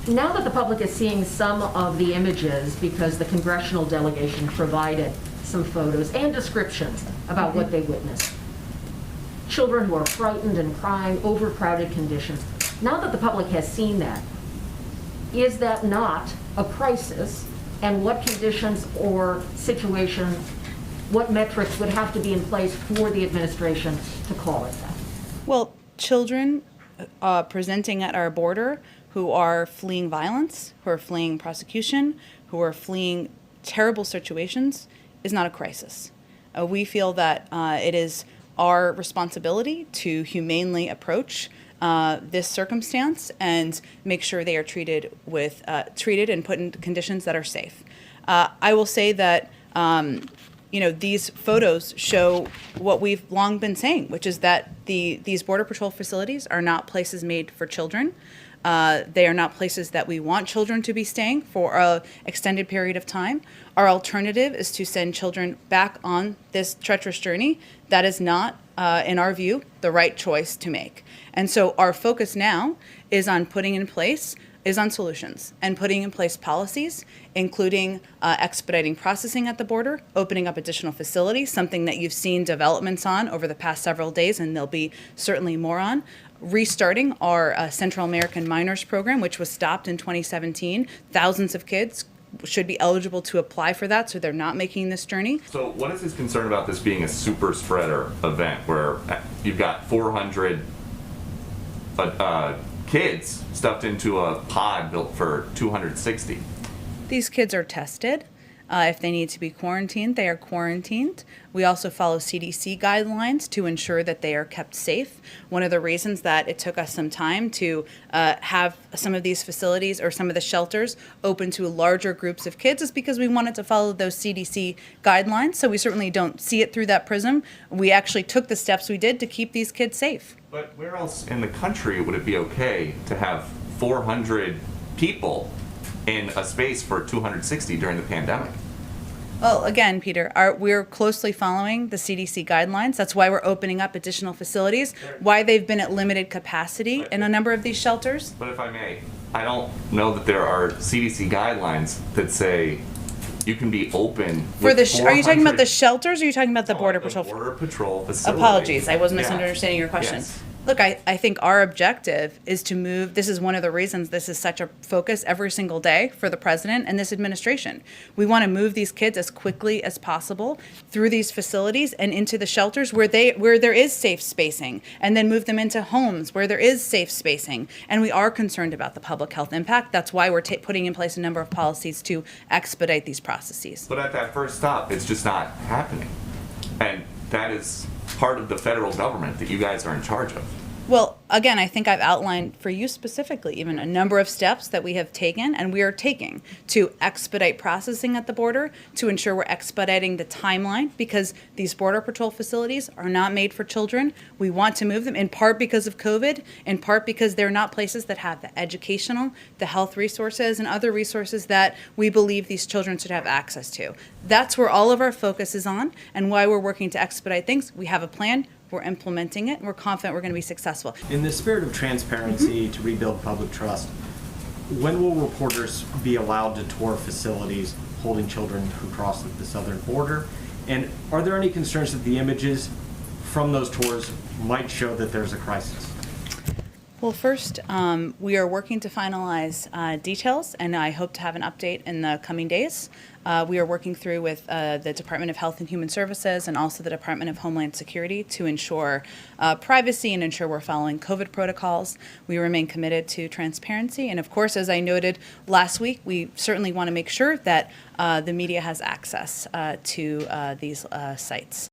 Now that the public is seeing some of the images, because the congressional delegation provided some photos and descriptions about what they witnessed, children who are frightened and crying, overcrowded conditions, now that the public has seen that, is that not a crisis? And what conditions or situations, what metrics would have to be in place for the administration to call it that? Well, children presenting at our border who are fleeing violence, who are fleeing prosecution, who are fleeing terrible situations is not a crisis. We feel that it is our responsibility to humanely approach this circumstance and make sure they are treated and put in conditions that are safe. I will say that these photos show what we've long been saying, which is that these Border Patrol facilities are not places made for children. They are not places that we want children to be staying for an extended period of time. Our alternative is to send children back on this treacherous journey. That is not, in our view, the right choice to make. And so our focus now is on solutions and putting in place policies, including expediting processing at the border, opening up additional facilities, something that you've seen developments on over the past several days, and there'll be certainly more on. Restarting our Central American Minors Program, which was stopped in 2017. Thousands of kids should be eligible to apply for that, so they're not making this journey. So what is his concern about this being a super spreader event where you've got 400 kids stuffed into a pod built for 260? These kids are tested. If they need to be quarantined, they are quarantined. We also follow CDC guidelines to ensure that they are kept safe. One of the reasons that it took us some time to have some of these facilities or some of the shelters open to larger groups of kids is because we wanted to follow those CDC guidelines. So we certainly don't see it through that prism. We actually took the steps we did to keep these kids safe. But where else in the country would it be okay to have 400 people in a space for 260 during the pandemic? Well, again, Peter, we're closely following the CDC guidelines. That's why we're opening up additional facilities, why they've been at limited capacity in a number of these shelters. But if I may, I don't know that there are CDC guidelines that say you can be open For the are you talking about the shelters or are you talking about the Border Patrol? Border Patrol facility. Apologies, I was misunderstanding your question. Yes. Look, I think our objective is to move, this is one of the reasons this is such a focus every single day for the president and this administration. We want to move these kids as quickly as possible through these facilities and into the shelters where there is safe spacing, and then move them into homes where there is safe spacing. And we are concerned about the public health impact. That's why we're putting in place a number of policies to expedite these processes. But at that first stop, it's just not happening. And that is part of the federal government that you guys are in charge of. Well, again, I think I've outlined for you specifically even a number of steps that we have taken and we are taking to expedite processing at the border, to ensure we're expediting the timeline, because these Border Patrol facilities are not made for children. We want to move them in part because of COVID, in part because they're not places that have the educational, the health resources, and other resources that we believe these children should have access to. That's where all of our focus is on and why we're working to expedite things. We have a plan. We're implementing it, and we're confident we're going to be successful. In the spirit of transparency to rebuild public trust, when will reporters be allowed to tour facilities holding children who cross the southern border? And are there any concerns that the images from those tours might show that there's a crisis? Well, first, we are working to finalize details, and I hope to have an update in the coming days. We are working through with the Department of Health and Human Services and also the Department of Homeland Security to ensure privacy and ensure we're following COVID protocols. We remain committed to transparency. And of course, as I noted last week, we certainly want to make sure that the media has access to these sites.